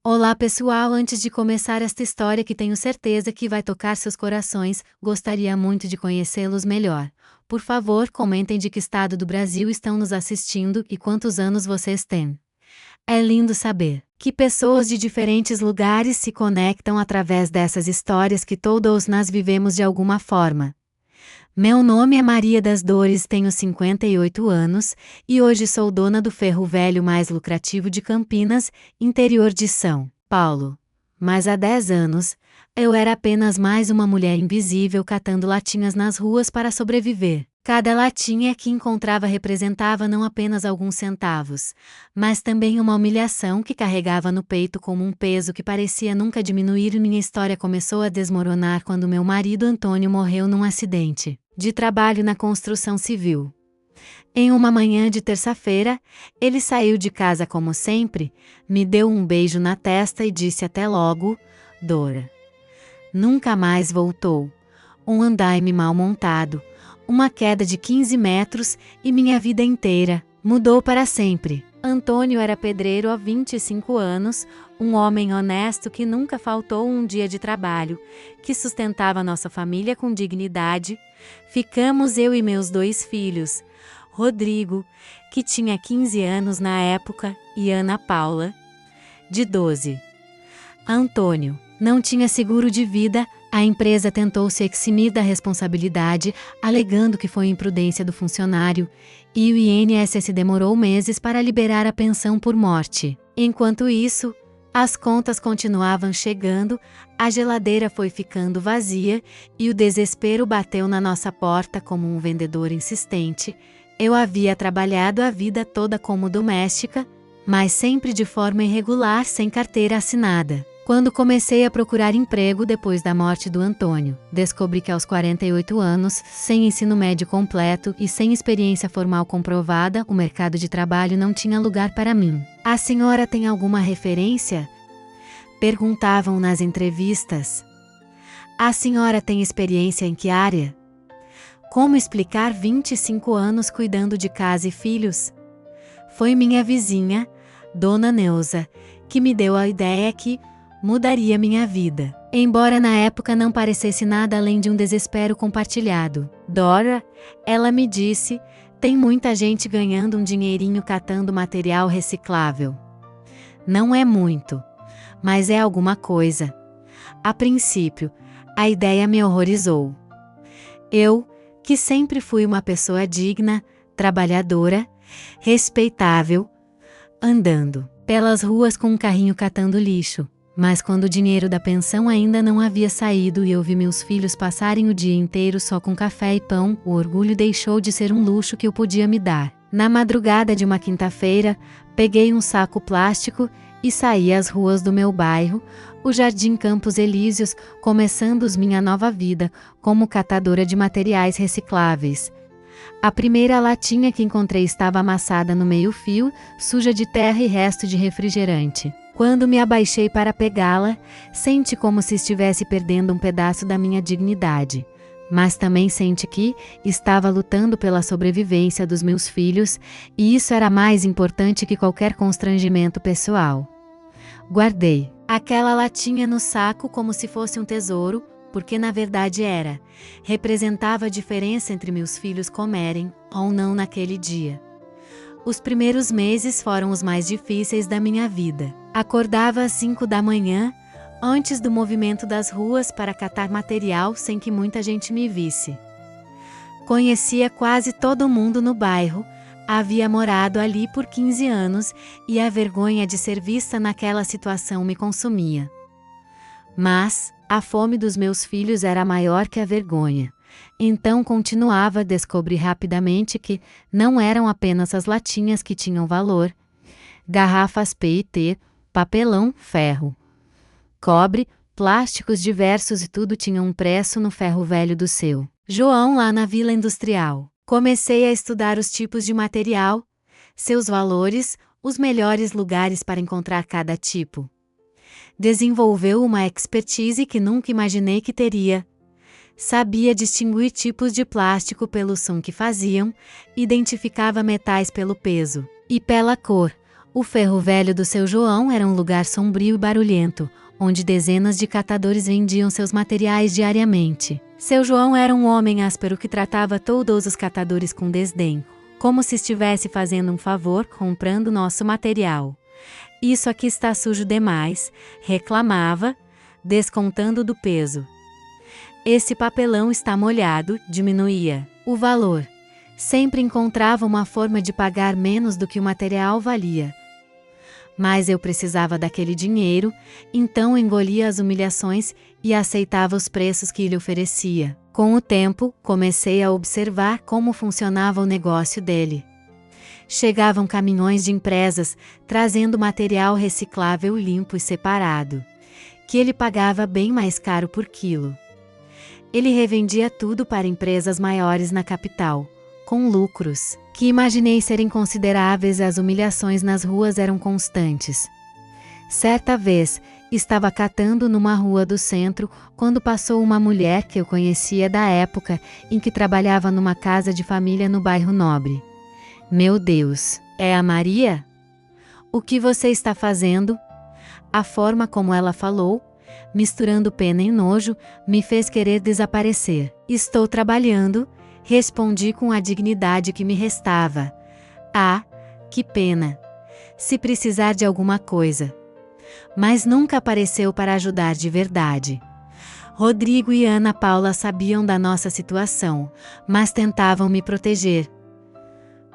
Olá pessoal, antes de começar esta história que tenho certeza que vai tocar seus corações, gostaria muito de conhecê-los melhor. Por favor, comentem de que estado do Brasil estão nos assistindo e quantos anos vocês têm. É lindo saber que pessoas de diferentes lugares se conectam através dessas histórias que todos nós vivemos de alguma forma. Meu nome é Maria das Dores, tenho 58 anos, e hoje sou dona do ferro velho mais lucrativo de Campinas, interior de São Paulo. Mas há 10 anos, eu era apenas mais uma mulher invisível catando latinhas nas ruas para sobreviver. Cada latinha que encontrava representava não apenas alguns centavos, mas também uma humilhação que carregava no peito como um peso que parecia nunca diminuir. Minha história começou a desmoronar quando meu marido Antônio morreu num acidente de trabalho na construção civil. Em uma manhã de terça-feira, ele saiu de casa como sempre, me deu um beijo na testa e disse até logo, Dora. Nunca mais voltou. Um andaime mal montado, uma queda de 15 metros e minha vida inteira mudou para sempre. Antônio era pedreiro há 25 anos, um homem honesto que nunca faltou um dia de trabalho, que sustentava nossa família com dignidade. Ficamos eu e meus 2 filhos, Rodrigo, que tinha 15 anos na época, e Ana Paula, de 12. Antônio não tinha seguro de vida. A empresa tentou se eximir da responsabilidade, alegando que foi imprudência do funcionário, e o INSS demorou meses para liberar a pensão por morte. Enquanto isso, as contas continuavam chegando, a geladeira foi ficando vazia e o desespero bateu na nossa porta como um vendedor insistente. Eu havia trabalhado a vida toda como doméstica, mas sempre de forma irregular, sem carteira assinada. Quando comecei a procurar emprego depois da morte do Antônio, descobri que aos 48 anos, sem ensino médio completo e sem experiência formal comprovada, o mercado de trabalho não tinha lugar para mim. A senhora tem alguma referência? Perguntavam nas entrevistas. A senhora tem experiência em que área? Como explicar 25 anos cuidando de casa e filhos? Foi minha vizinha, Dona Neuza, que me deu a ideia que mudaria minha vida. Embora na época não parecesse nada além de um desespero compartilhado. Dora, ela me disse, tem muita gente ganhando um dinheirinho catando material reciclável. Não é muito, mas é alguma coisa. A princípio, a ideia me horrorizou. Eu, que sempre fui uma pessoa digna, trabalhadora, respeitável, andando pelas ruas com um carrinho catando lixo. Mas quando o dinheiro da pensão ainda não havia saído e eu vi meus filhos passarem o dia inteiro só com café e pão, o orgulho deixou de ser um luxo que eu podia me dar. Na madrugada de uma quinta-feira, peguei um saco plástico e saí às ruas do meu bairro, o Jardim Campos Elíseos, começando minha nova vida como catadora de materiais recicláveis. A primeira latinha que encontrei estava amassada no meio-fio, suja de terra e resto de refrigerante. Quando me abaixei para pegá-la, senti como se estivesse perdendo um pedaço da minha dignidade. Mas também senti que estava lutando pela sobrevivência dos meus filhos, e isso era mais importante que qualquer constrangimento pessoal. Guardei aquela latinha no saco como se fosse um tesouro, porque na verdade era. Representava a diferença entre meus filhos comerem ou não naquele dia. Os primeiros meses foram os mais difíceis da minha vida. Acordava às 5 da manhã, antes do movimento das ruas para catar material sem que muita gente me visse. Conhecia quase todo mundo no bairro, havia morado ali por 15 anos e a vergonha de ser vista naquela situação me consumia. Mas a fome dos meus filhos era maior que a vergonha. Então continuava a descobrir rapidamente que não eram apenas as latinhas que tinham valor, garrafas PET, papelão, ferro, cobre, plásticos diversos e tudo tinha um preço no ferro velho do seu João lá na Vila Industrial. Comecei a estudar os tipos de material, seus valores, os melhores lugares para encontrar cada tipo. Desenvolveu uma expertise que nunca imaginei que teria. Sabia distinguir tipos de plástico pelo som que faziam, identificava metais pelo peso e pela cor, O ferro velho do seu João era um lugar sombrio e barulhento, onde dezenas de catadores vendiam seus materiais diariamente. Seu João era um homem áspero que tratava todos os catadores com desdém, como se estivesse fazendo um favor comprando nosso material. Isso aqui está sujo demais, reclamava, descontando do peso. Esse papelão está molhado, diminuía o valor. Sempre encontrava uma forma de pagar menos do que o material valia. Mas eu precisava daquele dinheiro, então engolia as humilhações e aceitava os preços que ele oferecia. Com o tempo, comecei a observar como funcionava o negócio dele. Chegavam caminhões de empresas trazendo material reciclável limpo e separado, que ele pagava bem mais caro por quilo. Ele revendia tudo para empresas maiores na capital, com lucros que imaginei serem consideráveis. As humilhações nas ruas eram constantes. Certa vez, estava catando numa rua do centro quando passou uma mulher que eu conhecia da época em que trabalhava numa casa de família no bairro Nobre. Meu Deus, é a Maria? O que você está fazendo? A forma como ela falou, misturando pena e nojo, me fez querer desaparecer. Estou trabalhando, respondi com a dignidade que me restava. Ah, que pena. Se precisar de alguma coisa. Mas nunca apareceu para ajudar de verdade. Rodrigo e Ana Paula sabiam da nossa situação, mas tentavam me proteger.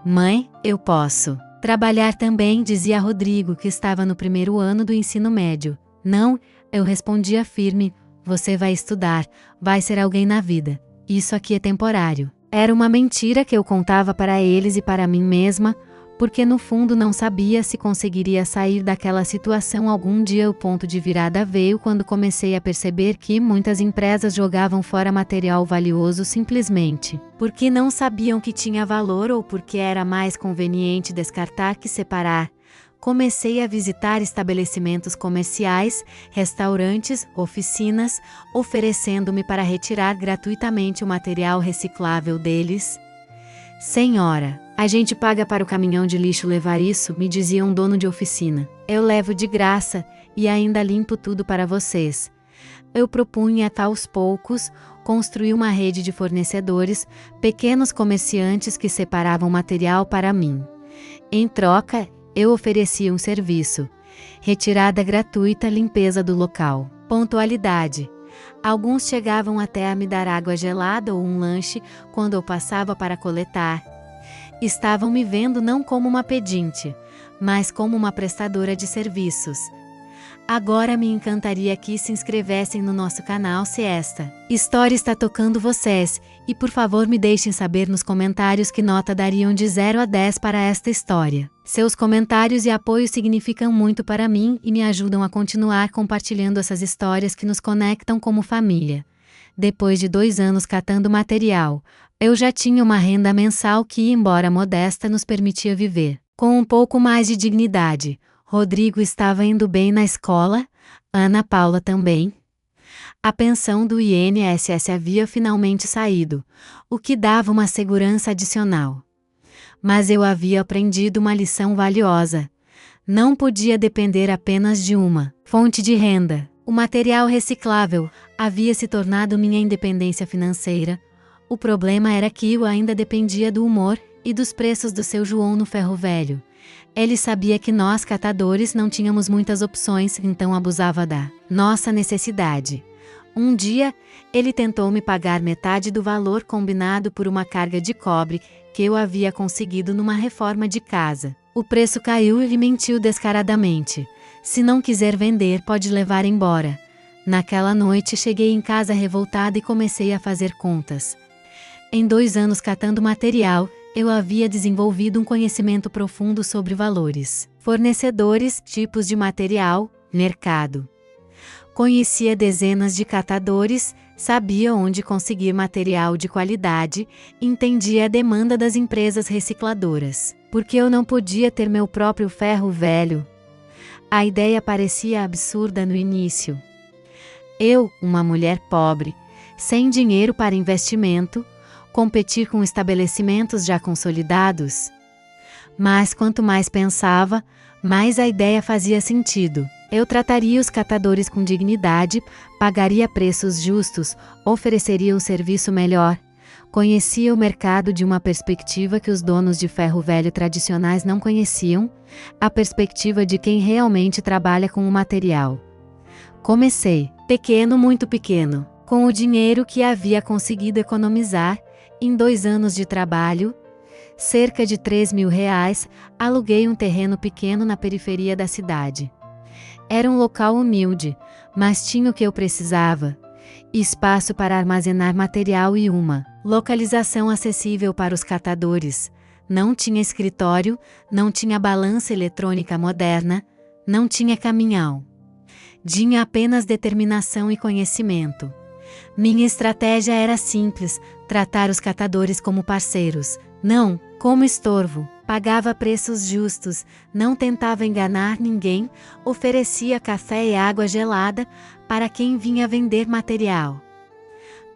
Mãe, eu posso trabalhar também, dizia Rodrigo, que estava no primeiro ano do ensino médio. Não, eu respondia firme, você vai estudar, vai ser alguém na vida. Isso aqui é temporário. Era uma mentira que eu contava para eles e para mim mesma, porque no fundo não sabia se conseguiria sair daquela situação algum dia. O ponto de virada veio quando comecei a perceber que muitas empresas jogavam fora material valioso simplesmente porque não sabiam que tinha valor ou porque era mais conveniente descartar que separar. Comecei a visitar estabelecimentos comerciais, restaurantes, oficinas, oferecendo-me para retirar gratuitamente o material reciclável deles. Senhora, a gente paga para o caminhão de lixo levar isso, me dizia um dono de oficina. Eu levo de graça e ainda limpo tudo para vocês. Eu propunha aos poucos construir uma rede de fornecedores, pequenos comerciantes que separavam material para mim. Em troca, eu oferecia um serviço: retirada gratuita, limpeza do local, pontualidade. Alguns chegavam até a me dar água gelada ou um lanche quando eu passava para coletar. Estavam me vendo não como uma pedinte, mas como uma prestadora de serviços. Agora me encantaria que se inscrevessem no nosso canal se esta história está tocando vocês, e por favor me deixem saber nos comentários que nota dariam de 0 a 10 para esta história. Seus comentários e apoio significam muito para mim e me ajudam a continuar compartilhando essas histórias que nos conectam como família. Depois de 2 anos catando material, eu já tinha uma renda mensal que, embora modesta, nos permitia viver com um pouco mais de dignidade. Rodrigo estava indo bem na escola, Ana Paula também. A pensão do INSS havia finalmente saído, o que dava uma segurança adicional. Mas eu havia aprendido uma lição valiosa. Não podia depender apenas de uma fonte de renda. O material reciclável havia se tornado minha independência financeira. O problema era que eu ainda dependia do humor e dos preços do seu João no ferro velho. Ele sabia que nós catadores não tínhamos muitas opções, então abusava da nossa necessidade. Um dia, ele tentou me pagar metade do valor combinado por uma carga de cobre que eu havia conseguido numa reforma de casa. O preço caiu e ele mentiu descaradamente. Se não quiser vender, pode levar embora. Naquela noite cheguei em casa revoltada e comecei a fazer contas. Em 2 anos catando material, eu havia desenvolvido um conhecimento profundo sobre valores, fornecedores, tipos de material, mercado. Conhecia dezenas de catadores, sabia onde conseguir material de qualidade, entendia a demanda das empresas recicladoras. Porque eu não podia ter meu próprio ferro velho? A ideia parecia absurda no início. Eu, uma mulher pobre, sem dinheiro para investimento, competir com estabelecimentos já consolidados? Mas quanto mais pensava, Mas a ideia fazia sentido. Eu trataria os catadores com dignidade, pagaria preços justos, ofereceria um serviço melhor. Conhecia o mercado de uma perspectiva que os donos de ferro velho tradicionais não conheciam, a perspectiva de quem realmente trabalha com o material. Comecei, pequeno, muito pequeno, com o dinheiro que havia conseguido economizar. Em 2 anos de trabalho, cerca de R$ 3.000, aluguei um terreno pequeno na periferia da cidade. Era um local humilde, mas tinha o que eu precisava: espaço para armazenar material e uma localização acessível para os catadores. Não tinha escritório, não tinha balança eletrônica moderna, não tinha caminhão. Tinha apenas determinação e conhecimento. Minha estratégia era simples: tratar os catadores como parceiros, não como estorvo. Pagava preços justos, não tentava enganar ninguém, oferecia café e água gelada para quem vinha vender material.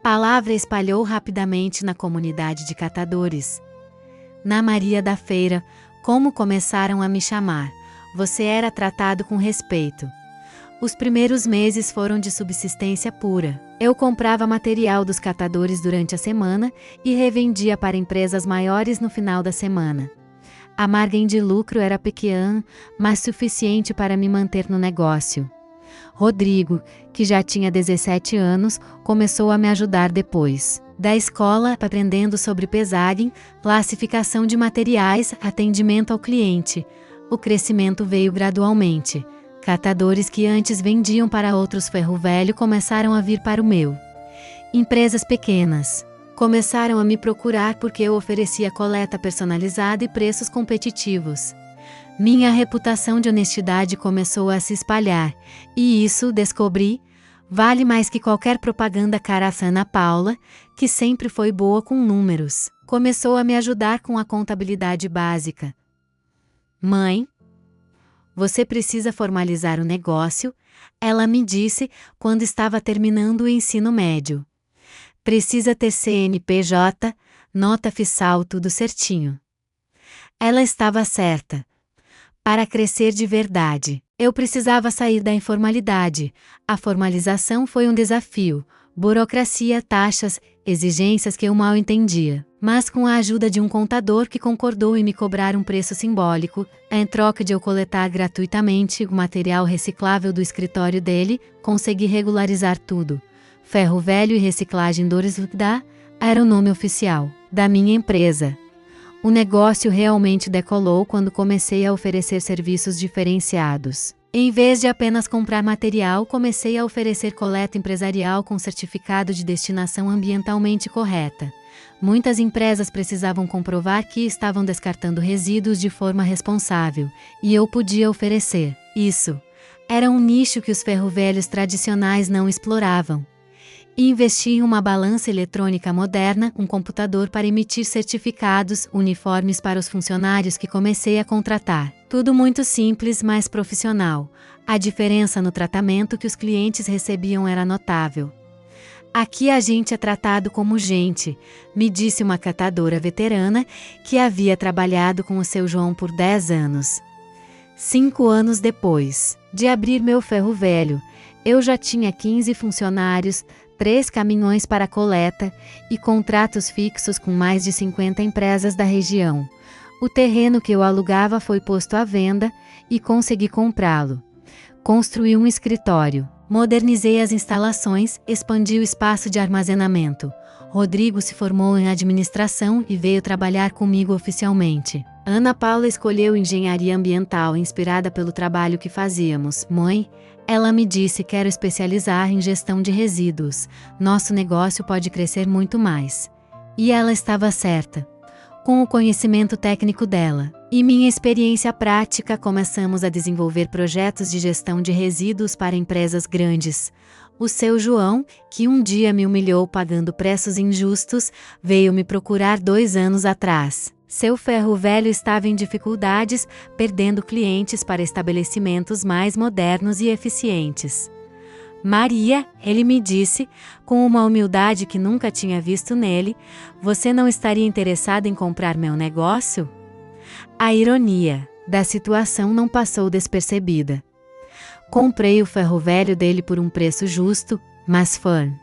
Palavra espalhou rapidamente na comunidade de catadores. Na Maria da Feira, como começaram a me chamar, você era tratado com respeito. Os primeiros meses foram de subsistência pura. Eu comprava material dos catadores durante a semana e revendia para empresas maiores no final da semana. A margem de lucro era pequena, mas suficiente para me manter no negócio. Rodrigo, que já tinha 17 anos, começou a me ajudar depois da escola, aprendendo sobre pesagem, classificação de materiais, atendimento ao cliente. O crescimento veio gradualmente. Catadores que antes vendiam para outros ferro velho começaram a vir para o meu. Empresas pequenas começaram a me procurar porque eu oferecia coleta personalizada e preços competitivos. Minha reputação de honestidade começou a se espalhar, e isso, descobri, vale mais que qualquer propaganda cara a Ana Paula, que sempre foi boa com números. Começou a me ajudar com a contabilidade básica. Mãe, você precisa formalizar o negócio, ela me disse quando estava terminando o ensino médio. Precisa ter CNPJ, nota fiscal, tudo certinho. Ela estava certa. Para crescer de verdade, eu precisava sair da informalidade. A formalização foi um desafio. Burocracia, taxas, exigências que eu mal entendia. Mas com a ajuda de um contador que concordou em me cobrar um preço simbólico, em troca de eu coletar gratuitamente o material reciclável do escritório dele, consegui regularizar tudo. Ferro Velho e Reciclagem Dorisvda era o nome oficial da minha empresa. O negócio realmente decolou quando comecei a oferecer serviços diferenciados. Em vez de apenas comprar material, comecei a oferecer coleta empresarial com certificado de destinação ambientalmente correta. Muitas empresas precisavam comprovar que estavam descartando resíduos de forma responsável, e eu podia oferecer isso. Era um nicho que os ferro-velhos tradicionais não exploravam. Investi em uma balança eletrônica moderna, um computador para emitir certificados, uniformes para os funcionários que comecei a contratar. Tudo muito simples, mas profissional. A diferença no tratamento que os clientes recebiam era notável. Aqui a gente é tratado como gente, me disse uma catadora veterana que havia trabalhado com o seu João por 10 anos. 5 anos depois de abrir meu ferro velho, eu já tinha 15 funcionários, 3 caminhões para coleta e contratos fixos com mais de 50 empresas da região. O terreno que eu alugava foi posto à venda e consegui comprá-lo. Construí um escritório, modernizei as instalações, expandi o espaço de armazenamento. Rodrigo se formou em administração e veio trabalhar comigo oficialmente. Ana Paula escolheu engenharia ambiental inspirada pelo trabalho que fazíamos. Mãe, ela me disse: quero especializar em gestão de resíduos. Nosso negócio pode crescer muito mais. E ela estava certa. Com o conhecimento técnico dela e minha experiência prática, começamos a desenvolver projetos de gestão de resíduos para empresas grandes. O seu João, que um dia me humilhou pagando preços injustos, veio me procurar 2 anos atrás. Seu ferro velho estava em dificuldades, perdendo clientes para estabelecimentos mais modernos e eficientes. Maria, ele me disse, com uma humildade que nunca tinha visto nele, você não estaria interessada em comprar meu negócio? A ironia. da situação não passou despercebida. Comprei o ferro velho dele por um preço justo, mas firme.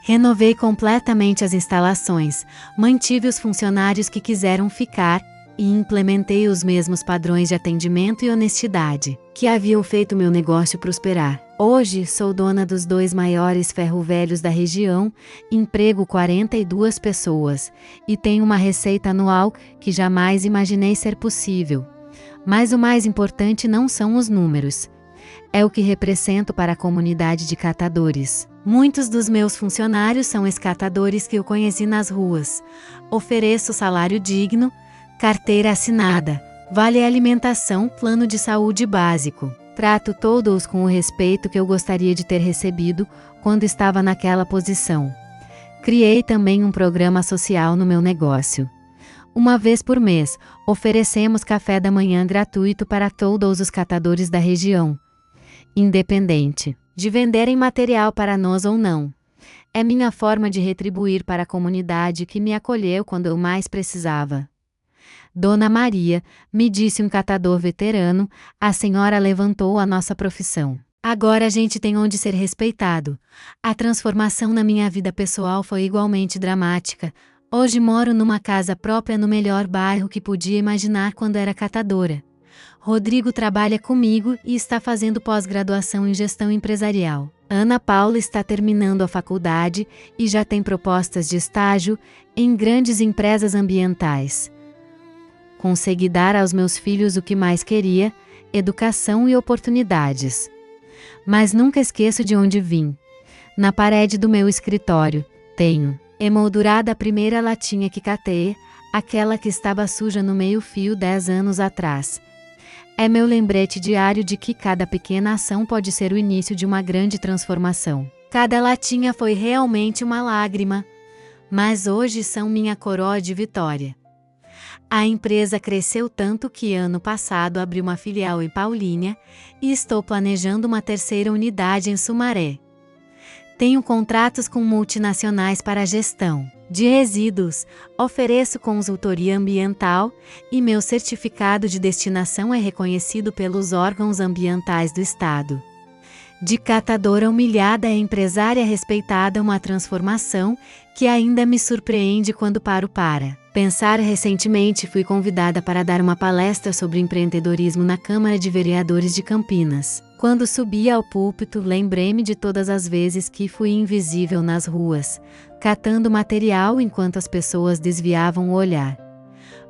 Renovei completamente as instalações, mantive os funcionários que quiseram ficar e implementei os mesmos padrões de atendimento e honestidade que haviam feito meu negócio prosperar. Hoje sou dona dos 2 maiores ferro-velhos da região, emprego 42 pessoas e tenho uma receita anual que jamais imaginei ser possível. Mas o mais importante não são os números. É o que represento para a comunidade de catadores. Muitos dos meus funcionários são ex-catadores que eu conheci nas ruas. Ofereço salário digno, carteira assinada, vale alimentação, plano de saúde básico. Trato todos com o respeito que eu gostaria de ter recebido quando estava naquela posição. Criei também um programa social no meu negócio. Uma vez por mês, oferecemos café da manhã gratuito para todos os catadores da região, independente de venderem material para nós ou não. É minha forma de retribuir para a comunidade que me acolheu quando eu mais precisava. Dona Maria, me disse um catador veterano, a senhora levantou a nossa profissão. Agora a gente tem onde ser respeitado. A transformação na minha vida pessoal foi igualmente dramática. Hoje moro numa casa própria no melhor bairro que podia imaginar quando era catadora. Rodrigo trabalha comigo e está fazendo pós-graduação em gestão empresarial. Ana Paula está terminando a faculdade e já tem propostas de estágio em grandes empresas ambientais. Consegui dar aos meus filhos o que mais queria, educação e oportunidades. Mas nunca esqueço de onde vim. Na parede do meu escritório, tenho emoldurada a primeira latinha que catei, aquela que estava suja no meio-fio 10 anos atrás. É meu lembrete diário de que cada pequena ação pode ser o início de uma grande transformação. Cada latinha foi realmente uma lágrima, mas hoje são minha coroa de vitória. A empresa cresceu tanto que ano passado abri uma filial em Paulínia e estou planejando uma terceira unidade em Sumaré. Tenho contratos com multinacionais para a gestão de resíduos, ofereço consultoria ambiental e meu certificado de destinação é reconhecido pelos órgãos ambientais do Estado. De catadora humilhada a empresária respeitada, uma transformação que ainda me surpreende quando paro para pensar. Recentemente fui convidada para dar uma palestra sobre empreendedorismo na Câmara de Vereadores de Campinas. Quando subi ao púlpito, lembrei-me de todas as vezes que fui invisível nas ruas, catando material enquanto as pessoas desviavam o olhar.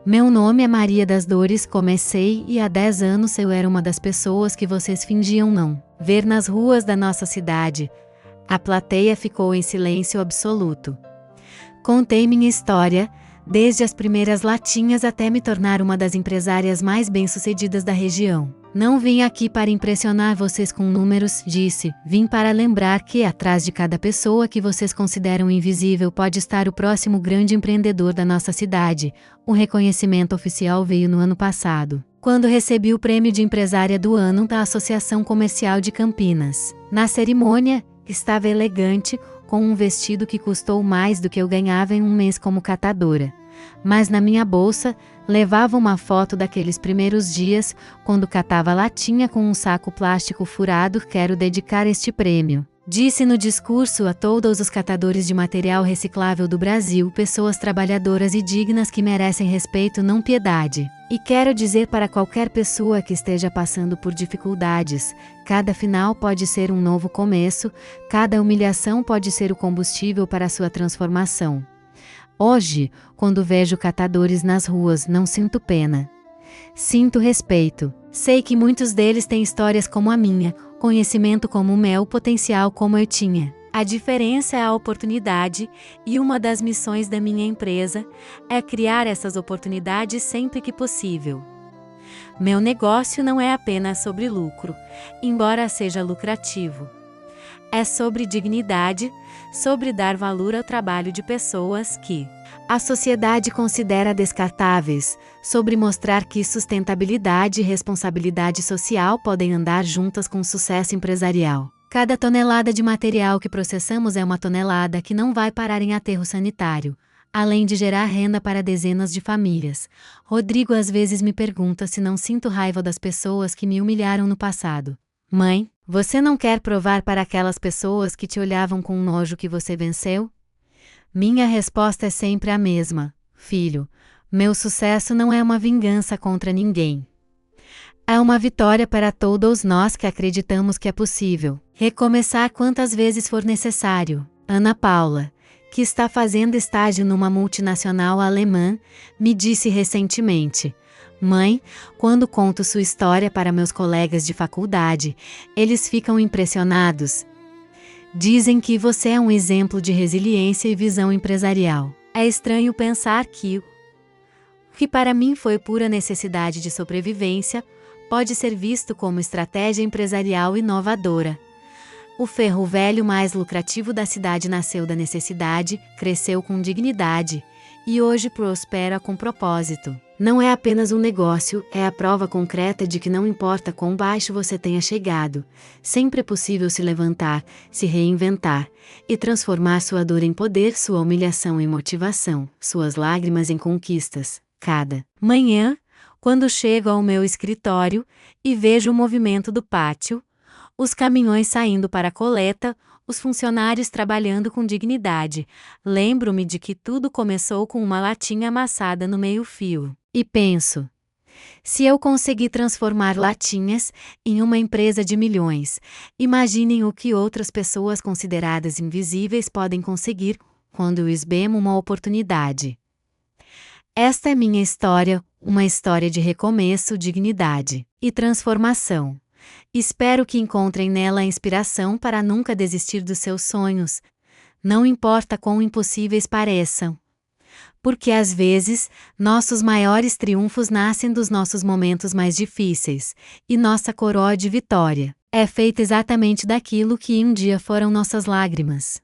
Meu nome é Maria das Dores, comecei e há 10 anos eu era uma das pessoas que vocês fingiam não ver nas ruas da nossa cidade. A plateia ficou em silêncio absoluto. Contei minha história, desde as primeiras latinhas até me tornar uma das empresárias mais bem-sucedidas da região. Não vim aqui para impressionar vocês com números, disse. Vim para lembrar que atrás de cada pessoa que vocês consideram invisível pode estar o próximo grande empreendedor da nossa cidade. O reconhecimento oficial veio no ano passado, quando recebi o prêmio de empresária do ano da Associação Comercial de Campinas. Na cerimônia, estava elegante, com um vestido que custou mais do que eu ganhava em um mês como catadora. Mas na minha bolsa, levava uma foto daqueles primeiros dias, quando catava latinha com um saco plástico furado. Quero dedicar este prêmio, disse no discurso, a todos os catadores de material reciclável do Brasil, pessoas trabalhadoras e dignas que merecem respeito, não piedade. E quero dizer para qualquer pessoa que esteja passando por dificuldades, cada final pode ser um novo começo, cada humilhação pode ser o combustível para a sua transformação. Hoje, quando vejo catadores nas ruas, não sinto pena. Sinto respeito. Sei que muitos deles têm histórias como a minha, conhecimento como o meu, potencial como eu tinha. A diferença é a oportunidade, e uma das missões da minha empresa é criar essas oportunidades sempre que possível. Meu negócio não é apenas sobre lucro, embora seja lucrativo. É sobre dignidade, sobre dar valor ao trabalho de pessoas que a sociedade considera descartáveis, sobre mostrar que sustentabilidade e responsabilidade social podem andar juntas com sucesso empresarial. Cada tonelada de material que processamos é uma tonelada que não vai parar em aterro sanitário. além de gerar renda para dezenas de famílias. Rodrigo às vezes me pergunta se não sinto raiva das pessoas que me humilharam no passado. Mãe, você não quer provar para aquelas pessoas que te olhavam com nojo que você venceu? Minha resposta é sempre a mesma: filho, meu sucesso não é uma vingança contra ninguém. É uma vitória para todos nós que acreditamos que é possível recomeçar quantas vezes for necessário. Ana Paula, que está fazendo estágio numa multinacional alemã, me disse recentemente: Mãe, quando conto sua história para meus colegas de faculdade, eles ficam impressionados. Dizem que você é um exemplo de resiliência e visão empresarial. É estranho pensar que o que para mim foi pura necessidade de sobrevivência pode ser visto como estratégia empresarial inovadora. O ferro velho mais lucrativo da cidade nasceu da necessidade, cresceu com dignidade e hoje prospera com propósito. Não é apenas um negócio, é a prova concreta de que não importa quão baixo você tenha chegado, sempre é possível se levantar, se reinventar e transformar sua dor em poder, sua humilhação em motivação, suas lágrimas em conquistas. Cada manhã, quando chego ao meu escritório e vejo o movimento do pátio, os caminhões saindo para a coleta, os funcionários trabalhando com dignidade, lembro-me de que tudo começou com uma latinha amassada no meio-fio. E penso: se eu conseguir transformar latinhas em uma empresa de milhões, imaginem o que outras pessoas consideradas invisíveis podem conseguir quando eu esbemo uma oportunidade. Esta é minha história, uma história de recomeço, dignidade e transformação. Espero que encontrem nela a inspiração para nunca desistir dos seus sonhos, não importa quão impossíveis pareçam. Porque às vezes, nossos maiores triunfos nascem dos nossos momentos mais difíceis, e nossa coroa de vitória é feita exatamente daquilo que um dia foram nossas lágrimas.